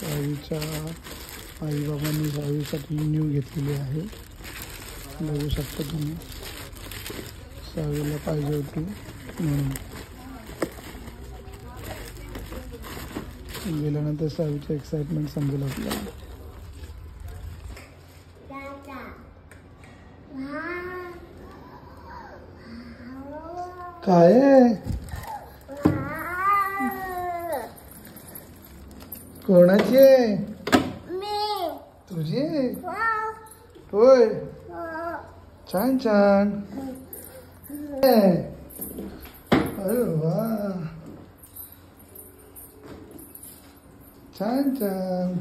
सावीच्या आईबाबांनी सावीसाठी new घेतलेली आहे. बघू शकता तुम्ही, सावीला पाहिजे होती म्हणून. गेल्यानंतर सावीचं एक्साइटमेंट समजेल आपल्याला. काय कोणाची आहे? तुझी? होय, छान छान. अरे वा, छान छान.